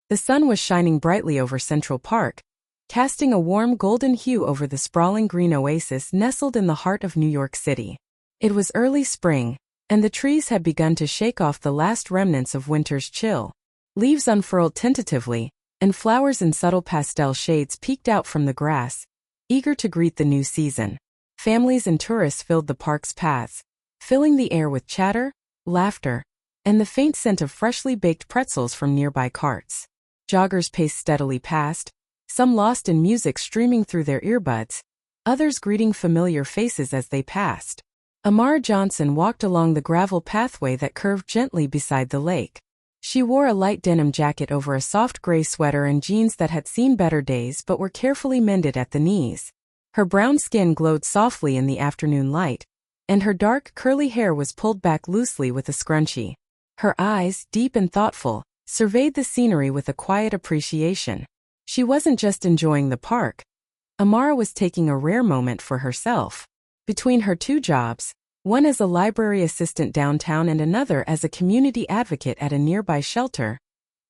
The sun was shining brightly over Central Park, casting a warm golden hue over the sprawling green oasis nestled in the heart of New York City. It was early spring, and the trees had begun to shake off the last remnants of winter's chill. Leaves unfurled tentatively, and flowers in subtle pastel shades peeked out from the grass, eager to greet the new season. Families and tourists filled the park's paths, filling the air with chatter, laughter, and the faint scent of freshly baked pretzels from nearby carts. Joggers paced steadily past, some lost in music streaming through their earbuds, others greeting familiar faces as they passed. Amara Johnson walked along the gravel pathway that curved gently beside the lake. She wore a light denim jacket over a soft gray sweater and jeans that had seen better days but were carefully mended at the knees. Her brown skin glowed softly in the afternoon light, and her dark, curly hair was pulled back loosely with a scrunchie. Her eyes, deep and thoughtful, surveyed the scenery with a quiet appreciation. She wasn't just enjoying the park. Amara was taking a rare moment for herself. Between her two jobs, one as a library assistant downtown and another as a community advocate at a nearby shelter,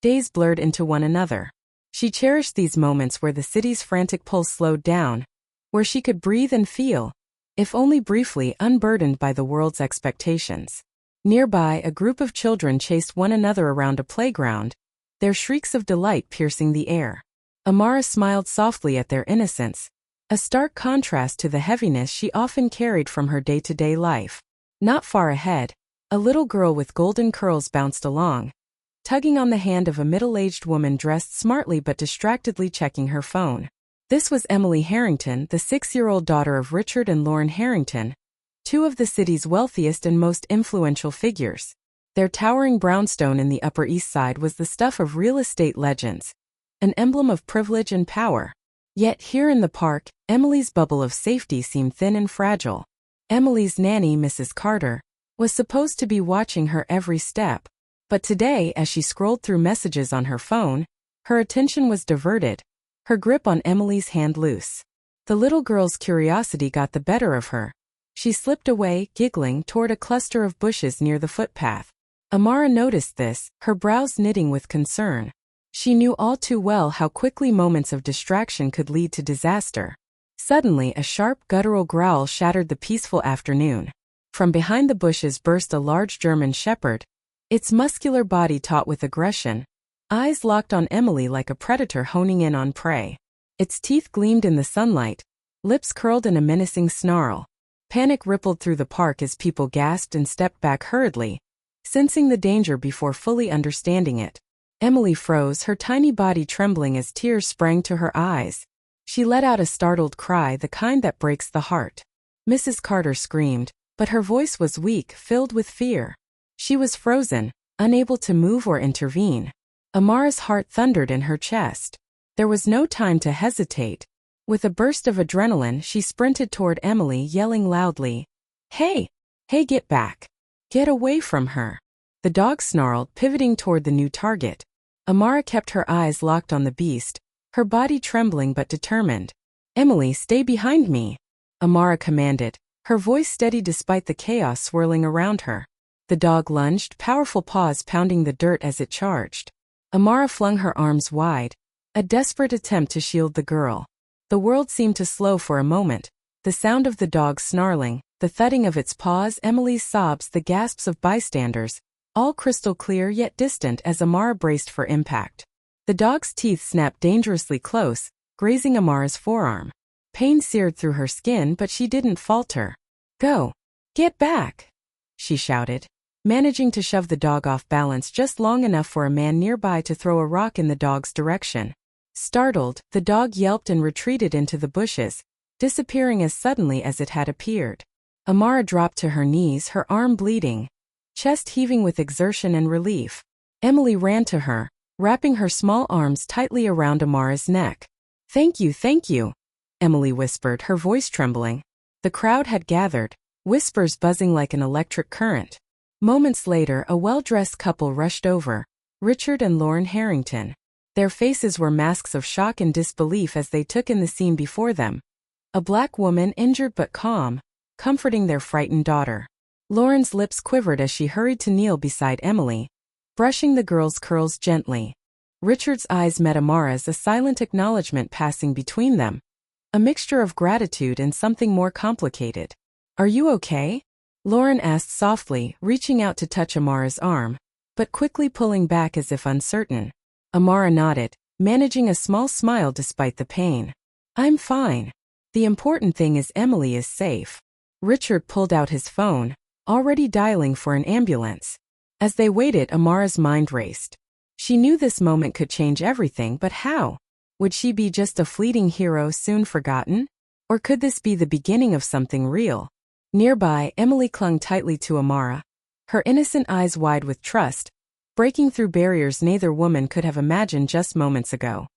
days blurred into one another. She cherished these moments where the city's frantic pulse slowed down, where she could breathe and feel, if only briefly, unburdened by the world's expectations. Nearby, a group of children chased one another around a playground, their shrieks of delight piercing the air. Amara smiled softly at their innocence, a stark contrast to the heaviness she often carried from her day-to-day life. Not far ahead, a little girl with golden curls bounced along, tugging on the hand of a middle-aged woman dressed smartly but distractedly checking her phone. This was Emily Harrington, the 6-year-old daughter of Richard and Lauren Harrington, two of the city's wealthiest and most influential figures. Their towering brownstone in the Upper East Side was the stuff of real estate legends, an emblem of privilege and power. Yet here in the park, Emily's bubble of safety seemed thin and fragile. Emily's nanny, Mrs. Carter, was supposed to be watching her every step, but today, as she scrolled through messages on her phone, her attention was diverted, her grip on Emily's hand loose. The little girl's curiosity got the better of her. She slipped away, giggling, toward a cluster of bushes near the footpath. Amara noticed this, her brows knitting with concern. She knew all too well how quickly moments of distraction could lead to disaster. Suddenly, a sharp, guttural growl shattered the peaceful afternoon. From behind the bushes burst a large German shepherd, its muscular body taut with aggression, eyes locked on Emily like a predator honing in on prey. Its teeth gleamed in the sunlight, lips curled in a menacing snarl. Panic rippled through the park as people gasped and stepped back hurriedly, sensing the danger before fully understanding it. Emily froze, her tiny body trembling as tears sprang to her eyes. She let out a startled cry, the kind that breaks the heart. Mrs. Carter screamed, but her voice was weak, filled with fear. She was frozen, unable to move or intervene. Amara's heart thundered in her chest. There was no time to hesitate. With a burst of adrenaline, she sprinted toward Emily, yelling loudly, "Hey! Hey, get back! Get away from her!" The dog snarled, pivoting toward the new target. Amara kept her eyes locked on the beast, her body trembling but determined. "Emily, stay behind me," Amara commanded, her voice steady despite the chaos swirling around her. The dog lunged, powerful paws pounding the dirt as it charged. Amara flung her arms wide, a desperate attempt to shield the girl. The world seemed to slow for a moment, the sound of the dog snarling, the thudding of its paws, Emily's sobs, the gasps of bystanders, all crystal clear yet distant as Amara braced for impact. The dog's teeth snapped dangerously close, grazing Amara's forearm. Pain seared through her skin, but she didn't falter. "Go! Get back!" she shouted, managing to shove the dog off balance just long enough for a man nearby to throw a rock in the dog's direction. Startled, the dog yelped and retreated into the bushes, disappearing as suddenly as it had appeared. Amara dropped to her knees, her arm bleeding, chest heaving with exertion and relief. Emily ran to her, wrapping her small arms tightly around Amara's neck. Thank you," Emily whispered, her voice trembling. The crowd had gathered, whispers buzzing like an electric current. Moments later, a well-dressed couple rushed over, Richard and Lauren Harrington. Their faces were masks of shock and disbelief as they took in the scene before them. A black woman, injured but calm, comforting their frightened daughter. Lauren's lips quivered as she hurried to kneel beside Emily, brushing the girl's curls gently. Richard's eyes met Amara's, a silent acknowledgement passing between them. A mixture of gratitude and something more complicated. Are you okay? Lauren asked softly, reaching out to touch Amara's arm, but quickly pulling back as if uncertain. Amara nodded, managing a small smile despite the pain. I'm fine. The important thing is Emily is safe. Richard pulled out his phone, already dialing for an ambulance. As they waited, Amara's mind raced. She knew this moment could change everything, but how? Would she be just a fleeting hero soon forgotten? Or could this be the beginning of something real? Nearby, Emily clung tightly to Amara, her innocent eyes wide with trust, breaking through barriers neither woman could have imagined just moments ago.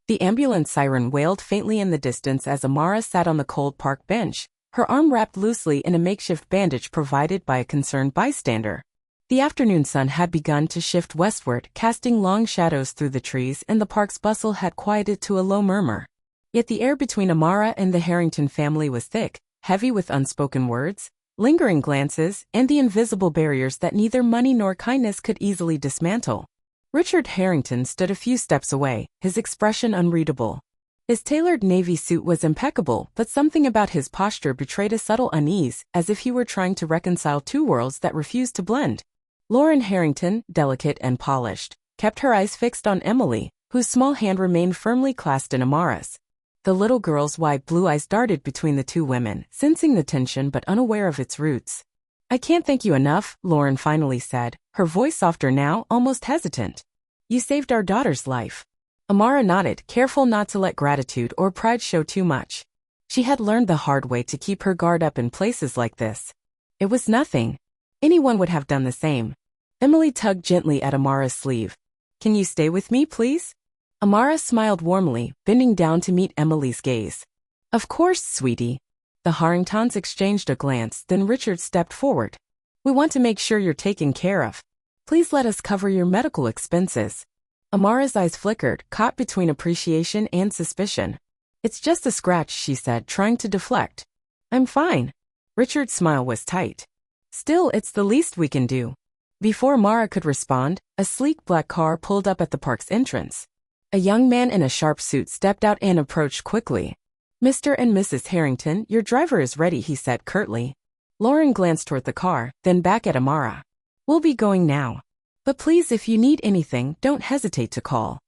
The ambulance siren wailed faintly in the distance as Amara sat on the cold park bench, her arm wrapped loosely in a makeshift bandage provided by a concerned bystander. The afternoon sun had begun to shift westward, casting long shadows through the trees, and the park's bustle had quieted to a low murmur. Yet the air between Amara and the Harrington family was thick, heavy with unspoken words, lingering glances, and the invisible barriers that neither money nor kindness could easily dismantle. Richard Harrington stood a few steps away, his expression unreadable. His tailored navy suit was impeccable, but something about his posture betrayed a subtle unease, as if he were trying to reconcile two worlds that refused to blend. Lauren Harrington, delicate and polished, kept her eyes fixed on Emily, whose small hand remained firmly clasped in Amara's. The little girl's wide blue eyes darted between the two women, sensing the tension but unaware of its roots. I can't thank you enough, Lauren finally said, her voice softer now, almost hesitant. You saved our daughter's life. Amara nodded, careful not to let gratitude or pride show too much. She had learned the hard way to keep her guard up in places like this. It was nothing. Anyone would have done the same. Emily tugged gently at Amara's sleeve. Can you stay with me, please? Amara smiled warmly, bending down to meet Emily's gaze. Of course, sweetie. The Harringtons exchanged a glance, then Richard stepped forward. We want to make sure you're taken care of. Please let us cover your medical expenses. Amara's eyes flickered, caught between appreciation and suspicion. It's just a scratch, she said, trying to deflect. I'm fine. Richard's smile was tight. Still, it's the least we can do. Before Amara could respond, a sleek black car pulled up at the park's entrance. A young man in a sharp suit stepped out and approached quickly. Mr. and Mrs. Harrington, your driver is ready, he said curtly. Lauren glanced toward the car, then back at Amara. We'll be going now. But please, if you need anything, don't hesitate to call.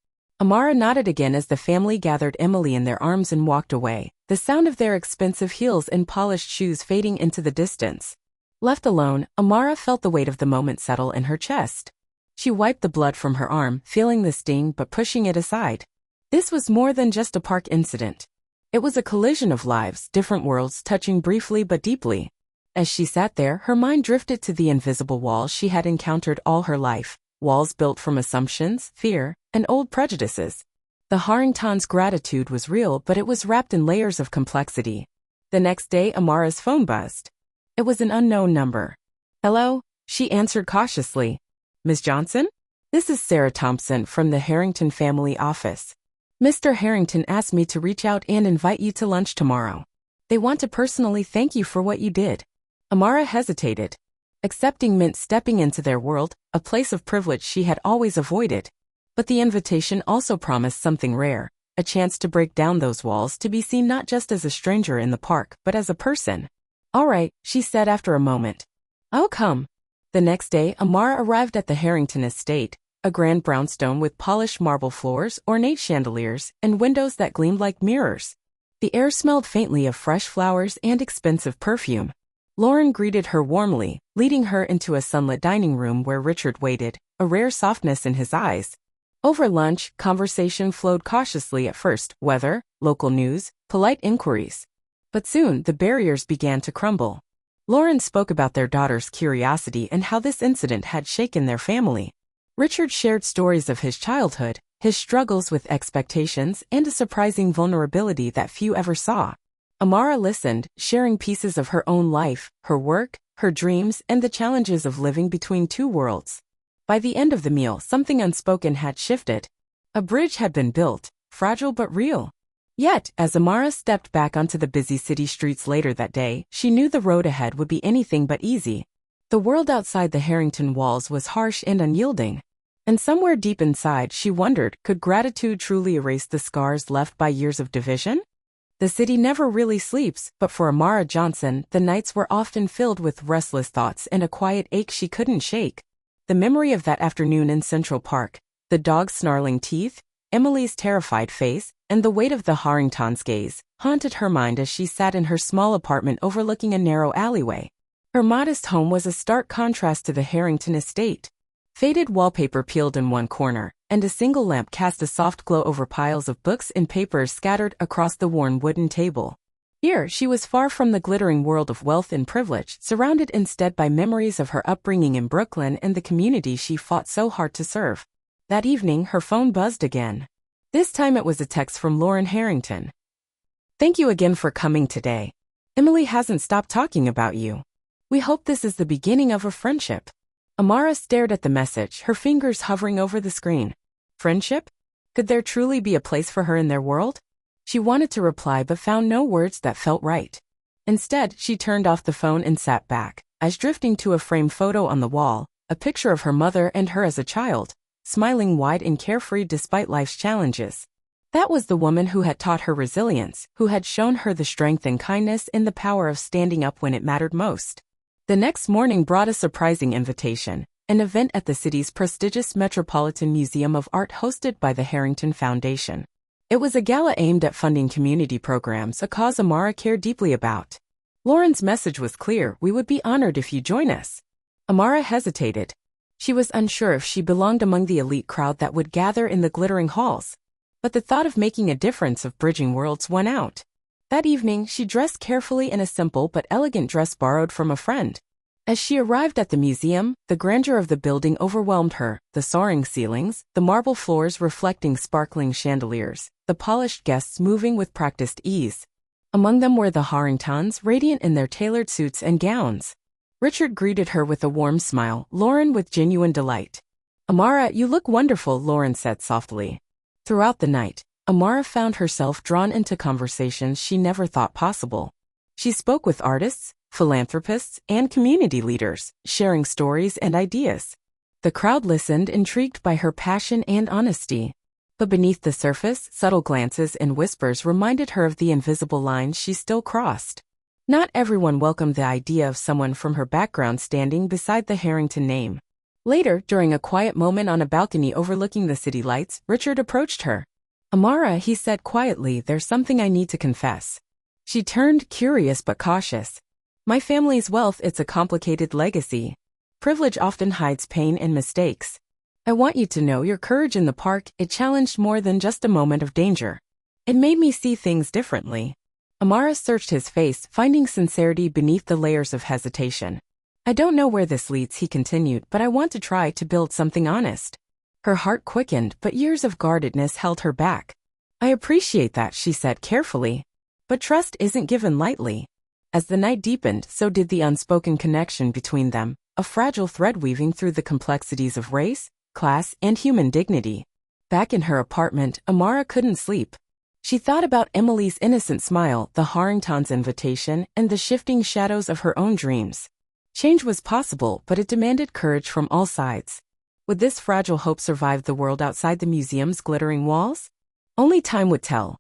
Amara nodded again as the family gathered Emily in their arms and walked away, the sound of their expensive heels and polished shoes fading into the distance. Left alone, Amara felt the weight of the moment settle in her chest. She wiped the blood from her arm, feeling the sting but pushing it aside. This was more than just a park incident. It was a collision of lives, different worlds touching briefly but deeply. As she sat there, her mind drifted to the invisible walls she had encountered all her life, walls built from assumptions, fear, and old prejudices. The Harringtons' gratitude was real, but it was wrapped in layers of complexity. The next day, Amara's phone buzzed. It was an unknown number. Hello, she answered cautiously. Ms. Johnson? This is Sarah Thompson from the Harrington family office. Mr. Harrington asked me to reach out and invite you to lunch tomorrow. They want to personally thank you for what you did. Amara hesitated. Accepting meant stepping into their world, a place of privilege she had always avoided. But the invitation also promised something rare, a chance to break down those walls, to be seen not just as a stranger in the park, but as a person. All right, she said after a moment. I'll come. The next day, Amara arrived at the Harrington estate, a grand brownstone with polished marble floors, ornate chandeliers, and windows that gleamed like mirrors. The air smelled faintly of fresh flowers and expensive perfume. Lauren greeted her warmly, leading her into a sunlit dining room where Richard waited, a rare softness in his eyes. Over lunch, conversation flowed cautiously at first, weather, local news, polite inquiries. But soon, the barriers began to crumble. Lauren spoke about their daughter's curiosity and how this incident had shaken their family. Richard shared stories of his childhood, his struggles with expectations, and a surprising vulnerability that few ever saw. Amara listened, sharing pieces of her own life, her work, her dreams, and the challenges of living between two worlds. By the end of the meal, something unspoken had shifted. A bridge had been built, fragile but real. Yet, as Amara stepped back onto the busy city streets later that day, she knew the road ahead would be anything but easy. The world outside the Harrington walls was harsh and unyielding. And somewhere deep inside, she wondered, could gratitude truly erase the scars left by years of division? The city never really sleeps, but for Amara Johnson, the nights were often filled with restless thoughts and a quiet ache she couldn't shake. The memory of that afternoon in Central Park, the dog's snarling teeth, Emily's terrified face, and the weight of the Harrington's gaze, haunted her mind as she sat in her small apartment overlooking a narrow alleyway. Her modest home was a stark contrast to the Harrington estate. Faded wallpaper peeled in one corner, and a single lamp cast a soft glow over piles of books and papers scattered across the worn wooden table. Here, she was far from the glittering world of wealth and privilege, surrounded instead by memories of her upbringing in Brooklyn and the community she fought so hard to serve. That evening, her phone buzzed again. This time it was a text from Lauren Harrington. "Thank you again for coming today. Emily hasn't stopped talking about you. We hope this is the beginning of a friendship." Amara stared at the message, her fingers hovering over the screen. Friendship? Could there truly be a place for her in their world? She wanted to reply but found no words that felt right. Instead, she turned off the phone and sat back, eyes drifting to a framed photo on the wall, a picture of her mother and her as a child, smiling wide and carefree despite life's challenges. That was the woman who had taught her resilience, who had shown her the strength and kindness and the power of standing up when it mattered most. The next morning brought a surprising invitation, an event at the city's prestigious Metropolitan Museum of Art hosted by the Harrington Foundation. It was a gala aimed at funding community programs, a cause Amara cared deeply about. Lauren's message was clear: "We would be honored if you join us." Amara hesitated. She was unsure if she belonged among the elite crowd that would gather in the glittering halls. But the thought of making a difference, of bridging worlds, won out. That evening, she dressed carefully in a simple but elegant dress borrowed from a friend. As she arrived at the museum, the grandeur of the building overwhelmed her: the soaring ceilings, the marble floors reflecting sparkling chandeliers, the polished guests moving with practiced ease. Among them were the Harringtons, radiant in their tailored suits and gowns. Richard greeted her with a warm smile, Lauren with genuine delight. "Amara, you look wonderful," Lauren said softly. Throughout the night, Amara found herself drawn into conversations she never thought possible. She spoke with artists, philanthropists, and community leaders, sharing stories and ideas. The crowd listened, intrigued by her passion and honesty. But beneath the surface, subtle glances and whispers reminded her of the invisible lines she still crossed. Not everyone welcomed the idea of someone from her background standing beside the Harrington name. Later, during a quiet moment on a balcony overlooking the city lights, Richard approached her. "Amara," he said quietly, "there's something I need to confess." She turned, curious but cautious. "My family's wealth, it's a complicated legacy. Privilege often hides pain and mistakes. I want you to know your courage in the park, it challenged more than just a moment of danger. It made me see things differently." Amara searched his face, finding sincerity beneath the layers of hesitation. "I don't know where this leads," he continued, "but I want to try to build something honest." Her heart quickened, but years of guardedness held her back. "I appreciate that," she said carefully. "But trust isn't given lightly." As the night deepened, so did the unspoken connection between them, a fragile thread weaving through the complexities of race, class, and human dignity. Back in her apartment, Amara couldn't sleep. She thought about Emily's innocent smile, the Harringtons' invitation, and the shifting shadows of her own dreams. Change was possible, but it demanded courage from all sides. Would this fragile hope survive the world outside the museum's glittering walls? Only time would tell.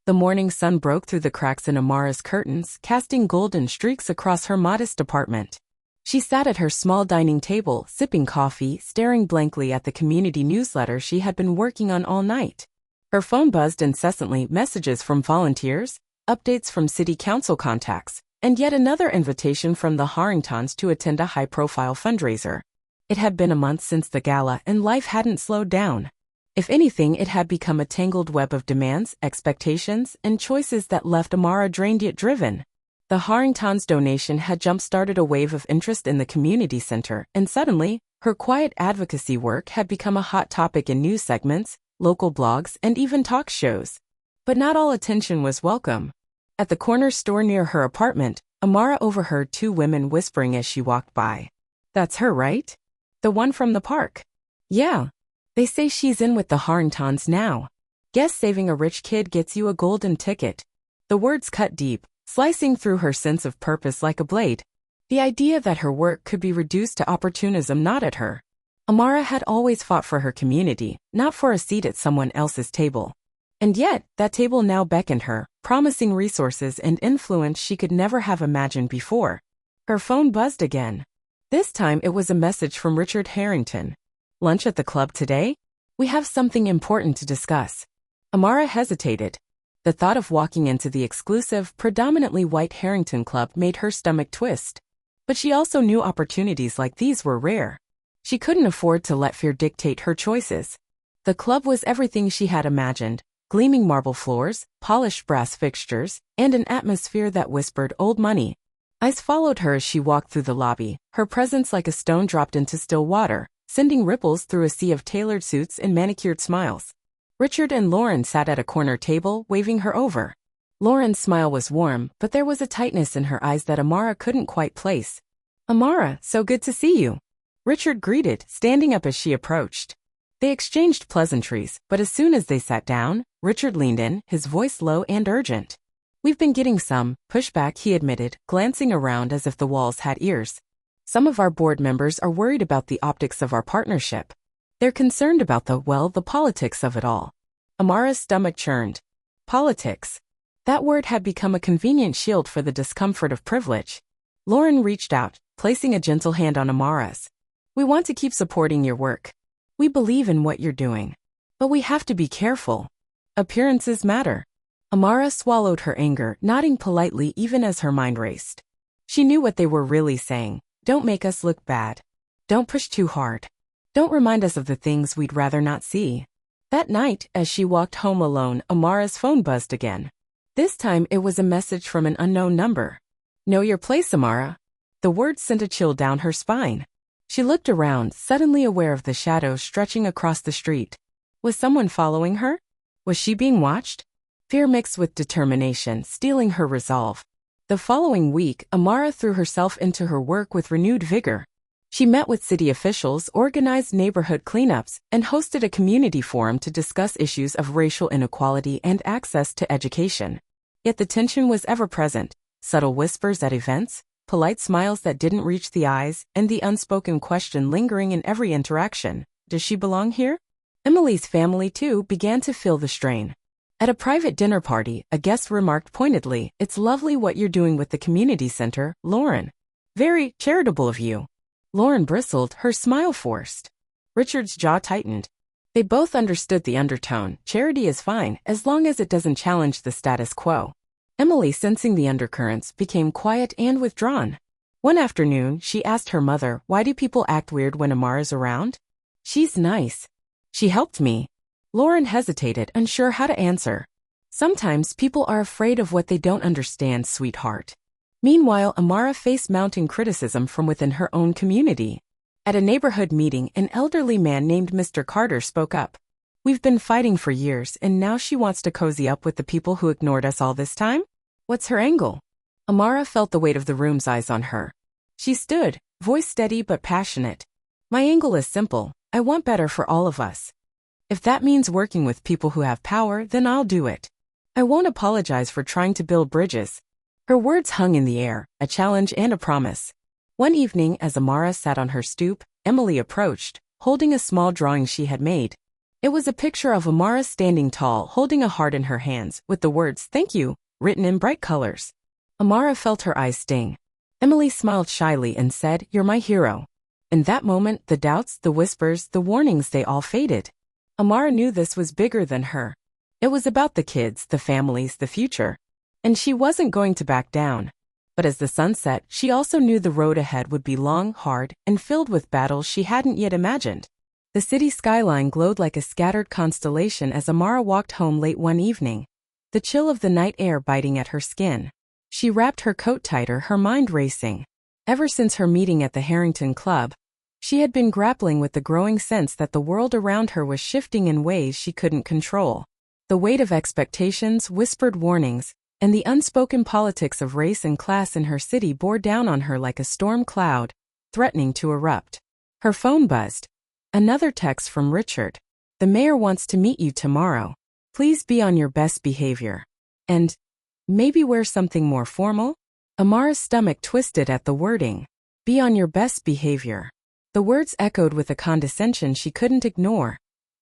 The morning sun broke through the cracks in Amara's curtains, casting golden streaks across her modest apartment. She sat at her small dining table, sipping coffee, staring blankly at the community newsletter she had been working on all night. Her phone buzzed incessantly, messages from volunteers, updates from city council contacts, and yet another invitation from the Harringtons to attend a high-profile fundraiser. It had been a month since the gala, and life hadn't slowed down. If anything, it had become a tangled web of demands, expectations, and choices that left Amara drained yet driven. The Harringtons' donation had jump-started a wave of interest in the community center, and suddenly, her quiet advocacy work had become a hot topic in news segments, local blogs, and even talk shows. But not all attention was welcome. At the corner store near her apartment, Amara overheard two women whispering as she walked by. "That's her, right? The one from the park." "Yeah. They say she's in with the Harringtons now. Guess saving a rich kid gets you a golden ticket." The words cut deep, slicing through her sense of purpose like a blade. The idea that her work could be reduced to opportunism gnawed at her. Amara had always fought for her community, not for a seat at someone else's table. And yet, that table now beckoned her, promising resources and influence she could never have imagined before. Her phone buzzed again. This time it was a message from Richard Harrington. "Lunch at the club today? We have something important to discuss." Amara hesitated. The thought of walking into the exclusive, predominantly white Harrington Club made her stomach twist. But she also knew opportunities like these were rare. She couldn't afford to let fear dictate her choices. The club was everything she had imagined: gleaming marble floors, polished brass fixtures, and an atmosphere that whispered old money. Eyes followed her as she walked through the lobby, her presence like a stone dropped into still water, sending ripples through a sea of tailored suits and manicured smiles. Richard and Lauren sat at a corner table, waving her over. Lauren's smile was warm, but there was a tightness in her eyes that Amara couldn't quite place. "Amara, so good to see you," Richard greeted, standing up as she approached. They exchanged pleasantries, but as soon as they sat down, Richard leaned in, his voice low and urgent. "We've been getting some pushback," he admitted, glancing around as if the walls had ears. "Some of our board members are worried about the optics of our partnership. They're concerned about the politics of it all." Amara's stomach churned. Politics. That word had become a convenient shield for the discomfort of privilege. Lauren reached out, placing a gentle hand on Amara's. "We want to keep supporting your work. We believe in what you're doing. But we have to be careful. Appearances matter." Amara swallowed her anger, nodding politely even as her mind raced. She knew what they were really saying. Don't make us look bad. Don't push too hard. Don't remind us of the things we'd rather not see. That night, as she walked home alone, Amara's phone buzzed again. This time it was a message from an unknown number. "Know your place, Amara." The words sent a chill down her spine. She looked around, suddenly aware of the shadows stretching across the street. Was someone following her? Was she being watched? Fear mixed with determination, stealing her resolve. The following week, Amara threw herself into her work with renewed vigor. She met with city officials, organized neighborhood cleanups, and hosted a community forum to discuss issues of racial inequality and access to education. Yet the tension was ever present: subtle whispers at events, polite smiles that didn't reach the eyes, and the unspoken question lingering in every interaction: does she belong here? Emily's family, too, began to feel the strain. At a private dinner party, a guest remarked pointedly, "It's lovely what you're doing with the community center, Lauren. Very charitable of you." Lauren bristled, her smile forced. Richard's jaw tightened. They both understood the undertone. Charity is fine, as long as it doesn't challenge the status quo. Emily, sensing the undercurrents, became quiet and withdrawn. One afternoon, she asked her mother, "Why do people act weird when Amara's around?" "She's nice. She helped me." Lauren hesitated, unsure how to answer. "Sometimes people are afraid of what they don't understand, sweetheart." Meanwhile, Amara faced mounting criticism from within her own community. At a neighborhood meeting, an elderly man named Mr. Carter spoke up. "We've been fighting for years, and now she wants to cozy up with the people who ignored us all this time? What's her angle?" Amara felt the weight of the room's eyes on her. She stood, voice steady but passionate. "My angle is simple. I want better for all of us. If that means working with people who have power, then I'll do it. I won't apologize for trying to build bridges." Her words hung in the air, a challenge and a promise. One evening, as Amara sat on her stoop, Emily approached, holding a small drawing she had made. It was a picture of Amara standing tall, holding a heart in her hands, with the words, "Thank you," written in bright colors. Amara felt her eyes sting. Emily smiled shyly and said, "You're my hero." In that moment, the doubts, the whispers, the warnings, they all faded. Amara knew this was bigger than her. It was about the kids, the families, the future. And she wasn't going to back down. But as the sun set, she also knew the road ahead would be long, hard, and filled with battles she hadn't yet imagined. The city skyline glowed like a scattered constellation as Amara walked home late one evening, the chill of the night air biting at her skin. She wrapped her coat tighter, her mind racing. Ever since her meeting at the Harrington Club, she had been grappling with the growing sense that the world around her was shifting in ways she couldn't control. The weight of expectations, whispered warnings, and the unspoken politics of race and class in her city bore down on her like a storm cloud, threatening to erupt. Her phone buzzed. Another text from Richard. "The mayor wants to meet you tomorrow. Please be on your best behavior. And maybe wear something more formal?" Amara's stomach twisted at the wording. Be on your best behavior. The words echoed with a condescension she couldn't ignore,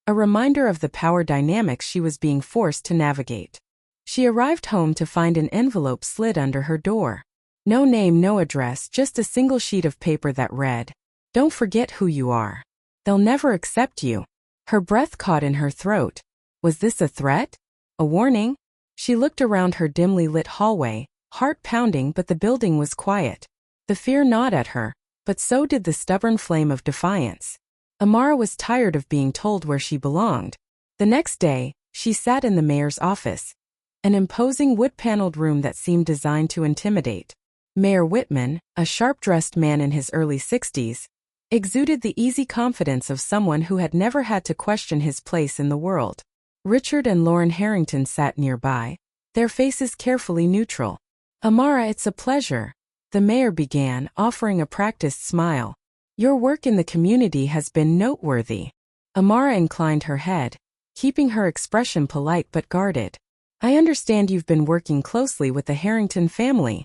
a reminder of the power dynamics she was being forced to navigate. She arrived home to find an envelope slid under her door. No name, no address, just a single sheet of paper that read, "Don't forget who you are. They'll never accept you." Her breath caught in her throat. Was this a threat? A warning? She looked around her dimly lit hallway, heart pounding, but the building was quiet. The fear gnawed at her, but so did the stubborn flame of defiance. Amara was tired of being told where she belonged. The next day, she sat in the mayor's office, an imposing wood-paneled room that seemed designed to intimidate. Mayor Whitman, a sharp-dressed man in his early 60s, exuded the easy confidence of someone who had never had to question his place in the world. Richard and Lauren Harrington sat nearby, their faces carefully neutral. "Amara, it's a pleasure," the mayor began, offering a practiced smile. "Your work in the community has been noteworthy." Amara inclined her head, keeping her expression polite but guarded. "I understand you've been working closely with the Harrington family,"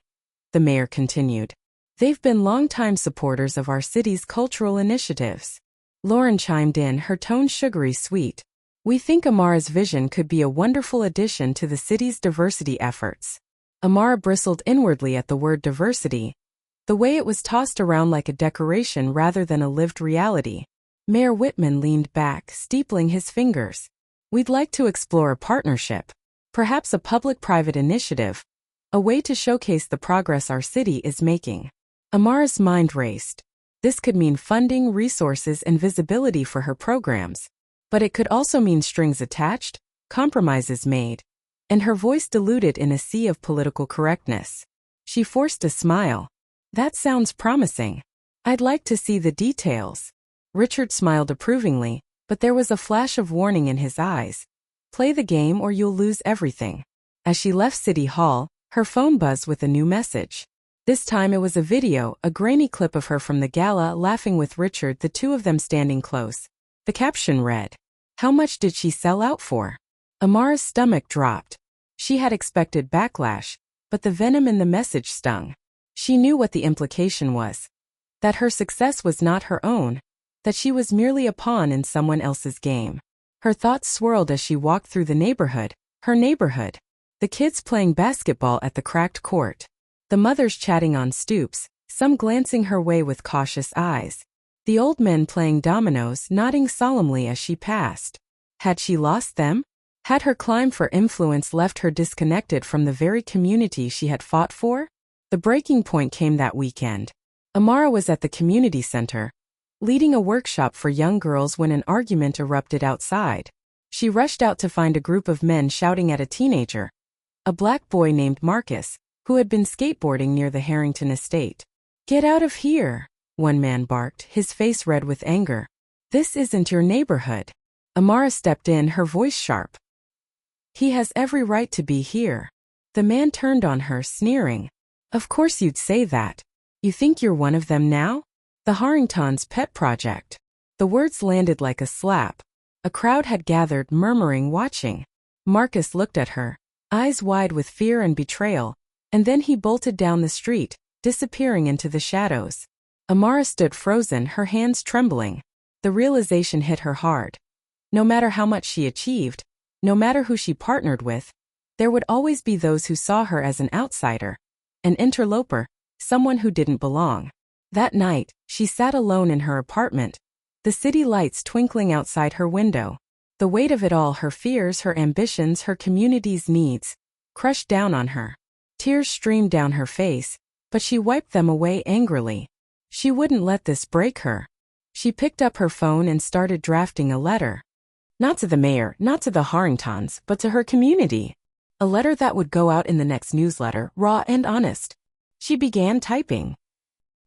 the mayor continued. "They've been longtime supporters of our city's cultural initiatives." Lauren chimed in, her tone sugary sweet. "We think Amara's vision could be a wonderful addition to the city's diversity efforts." Amara bristled inwardly at the word diversity, the way it was tossed around like a decoration rather than a lived reality. Mayor Whitman leaned back, steepling his fingers. "We'd like to explore a partnership, perhaps a public-private initiative, a way to showcase the progress our city is making." Amara's mind raced. This could mean funding, resources, and visibility for her programs. But it could also mean strings attached, compromises made, and her voice diluted in a sea of political correctness. She forced a smile. "That sounds promising. I'd like to see the details." Richard smiled approvingly, but there was a flash of warning in his eyes. "Play the game or you'll lose everything." As she left City Hall, her phone buzzed with a new message. This time it was a video, a grainy clip of her from the gala laughing with Richard, the two of them standing close. The caption read, "How much did she sell out for?" Amara's stomach dropped. She had expected backlash, but the venom in the message stung. She knew what the implication was. That her success was not her own, that she was merely a pawn in someone else's game. Her thoughts swirled as she walked through the neighborhood, her neighborhood. The kids playing basketball at the cracked court. The mothers chatting on stoops, some glancing her way with cautious eyes. The old men playing dominoes, nodding solemnly as she passed. Had she lost them? Had her climb for influence left her disconnected from the very community she had fought for? The breaking point came that weekend. Amara was at the community center, leading a workshop for young girls when an argument erupted outside. She rushed out to find a group of men shouting at a teenager, a black boy named Marcus, who had been skateboarding near the Harrington estate. "Get out of here," one man barked, his face red with anger. "This isn't your neighborhood." Amara stepped in, her voice sharp. "He has every right to be here." The man turned on her, sneering. "Of course you'd say that. You think you're one of them now? The Harringtons' pet project." The words landed like a slap. A crowd had gathered, murmuring, watching. Marcus looked at her, eyes wide with fear and betrayal, and then he bolted down the street, disappearing into the shadows. Amara stood frozen, her hands trembling. The realization hit her hard. No matter how much she achieved, no matter who she partnered with, there would always be those who saw her as an outsider, an interloper, someone who didn't belong. That night, she sat alone in her apartment, the city lights twinkling outside her window. The weight of it all, her fears, her ambitions, her community's needs, crushed down on her. Tears streamed down her face, but she wiped them away angrily. She wouldn't let this break her. She picked up her phone and started drafting a letter. Not to the mayor, not to the Harringtons, but to her community. A letter that would go out in the next newsletter, raw and honest. She began typing.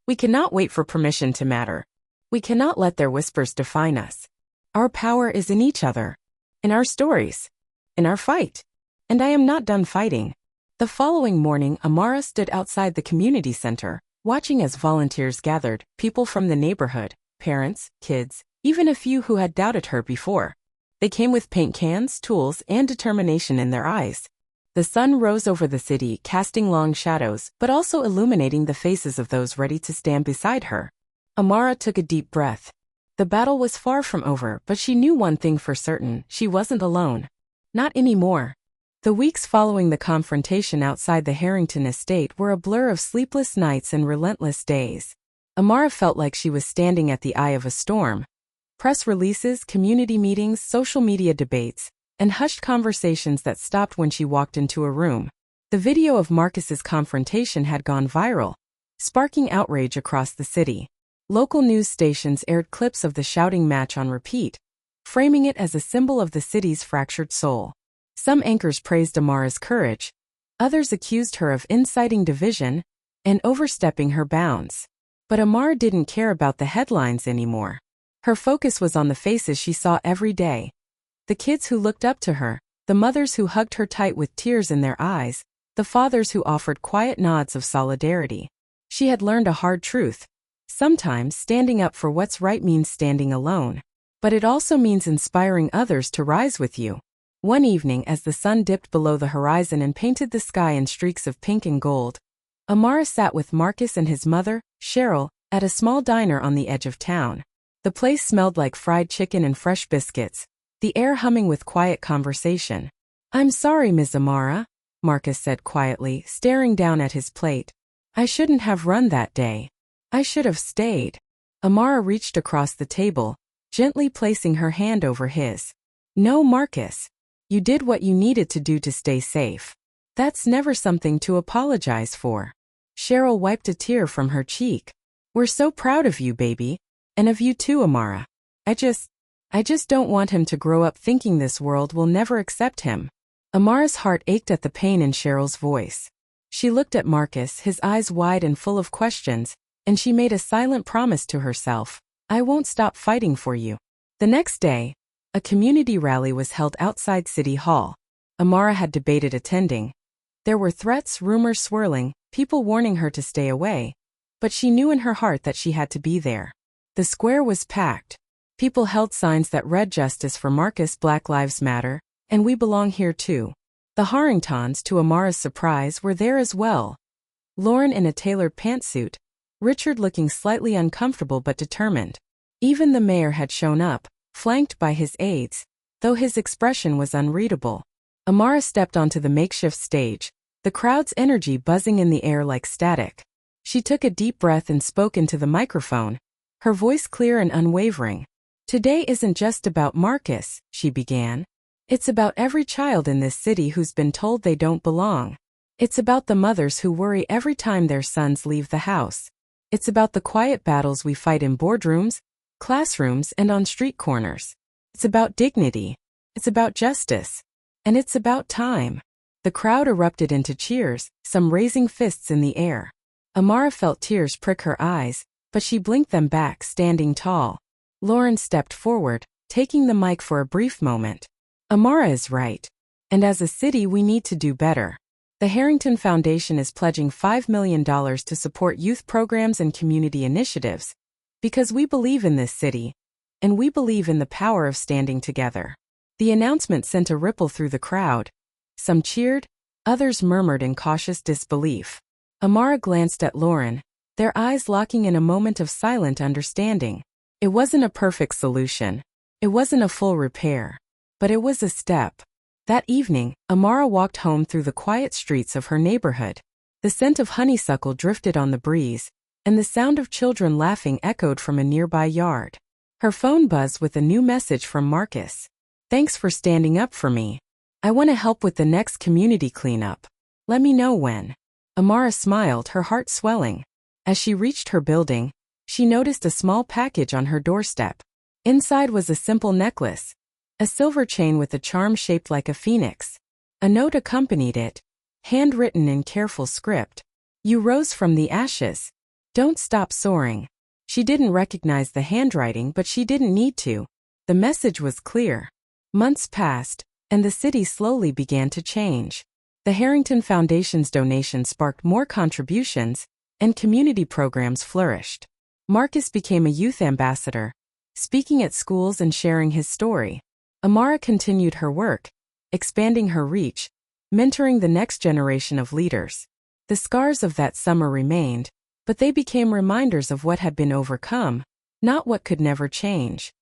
"We cannot wait for permission to matter. We cannot let their whispers define us. Our power is in each other, in our stories, in our fight. And I am not done fighting." The following morning, Amara stood outside the community center, watching as volunteers gathered, people from the neighborhood, parents, kids, even a few who had doubted her before. They came with paint cans, tools, and determination in their eyes. The sun rose over the city, casting long shadows, but also illuminating the faces of those ready to stand beside her. Amara took a deep breath. The battle was far from over, but she knew one thing for certain: she wasn't alone. Not anymore. The weeks following the confrontation outside the Harrington estate were a blur of sleepless nights and relentless days. Amara felt like she was standing at the eye of a storm. Press releases, community meetings, social media debates, and hushed conversations that stopped when she walked into a room. The video of Marcus's confrontation had gone viral, sparking outrage across the city. Local news stations aired clips of the shouting match on repeat, framing it as a symbol of the city's fractured soul. Some anchors praised Amara's courage, others accused her of inciting division and overstepping her bounds. But Amara didn't care about the headlines anymore. Her focus was on the faces she saw every day. The kids who looked up to her, the mothers who hugged her tight with tears in their eyes, the fathers who offered quiet nods of solidarity. She had learned a hard truth. Sometimes standing up for what's right means standing alone. But it also means inspiring others to rise with you. One evening, as the sun dipped below the horizon and painted the sky in streaks of pink and gold, Amara sat with Marcus and his mother, Cheryl, at a small diner on the edge of town. The place smelled like fried chicken and fresh biscuits, the air humming with quiet conversation. "I'm sorry, Ms. Amara," Marcus said quietly, staring down at his plate. "I shouldn't have run that day. I should have stayed." Amara reached across the table, gently placing her hand over his. "No, Marcus. You did what you needed to do to stay safe. That's never something to apologize for." Cheryl wiped a tear from her cheek. "We're so proud of you, baby. And of you too, Amara. I just don't want him to grow up thinking this world will never accept him." Amara's heart ached at the pain in Cheryl's voice. She looked at Marcus, his eyes wide and full of questions, and she made a silent promise to herself: "I won't stop fighting for you." The next day, a community rally was held outside City Hall. Amara had debated attending. There were threats, rumors swirling, people warning her to stay away. But she knew in her heart that she had to be there. The square was packed. People held signs that read "Justice for Marcus, Black Lives Matter," and "We belong here too." The Harringtons, to Amara's surprise, were there as well. Lauren in a tailored pantsuit, Richard looking slightly uncomfortable but determined. Even the mayor had shown up, flanked by his aides, though his expression was unreadable. Amara stepped onto the makeshift stage, the crowd's energy buzzing in the air like static. She took a deep breath and spoke into the microphone, her voice clear and unwavering. "Today isn't just about Marcus," she began. "It's about every child in this city who's been told they don't belong. It's about the mothers who worry every time their sons leave the house. It's about the quiet battles we fight in boardrooms, classrooms, and on street corners. It's about dignity. It's about justice. And it's about time." The crowd erupted into cheers, some raising fists in the air. Amara felt tears prick her eyes, but she blinked them back, standing tall. Lauren stepped forward, taking the mic for a brief moment. "Amara is right. And as a city, we need to do better. The Harrington Foundation is pledging $5 million to support youth programs and community initiatives, because we believe in this city, and we believe in the power of standing together." The announcement sent a ripple through the crowd. Some cheered, others murmured in cautious disbelief. Amara glanced at Lauren, their eyes locking in a moment of silent understanding. It wasn't a perfect solution. It wasn't a full repair. But it was a step. That evening, Amara walked home through the quiet streets of her neighborhood. The scent of honeysuckle drifted on the breeze, and the sound of children laughing echoed from a nearby yard. Her phone buzzed with a new message from Marcus. "Thanks for standing up for me. I want to help with the next community cleanup. Let me know when." Amara smiled, her heart swelling. As she reached her building, she noticed a small package on her doorstep. Inside was a simple necklace, a silver chain with a charm shaped like a phoenix. A note accompanied it, handwritten in careful script. "You rose from the ashes. Don't stop soaring." She didn't recognize the handwriting, but she didn't need to. The message was clear. Months passed, and the city slowly began to change. The Harrington Foundation's donation sparked more contributions, and community programs flourished. Marcus became a youth ambassador, speaking at schools and sharing his story. Amara continued her work, expanding her reach, mentoring the next generation of leaders. The scars of that summer remained, but they became reminders of what had been overcome, not what could never change.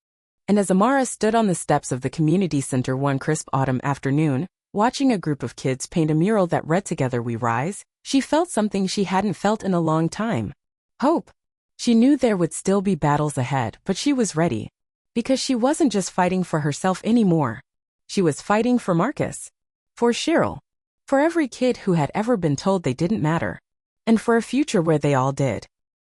And as Amara stood on the steps of the community center one crisp autumn afternoon, watching a group of kids paint a mural that read "Together We Rise," she felt something she hadn't felt in a long time. Hope. She knew there would still be battles ahead, but she was ready. Because she wasn't just fighting for herself anymore. She was fighting for Marcus. For Cheryl. For every kid who had ever been told they didn't matter. And for a future where they all did.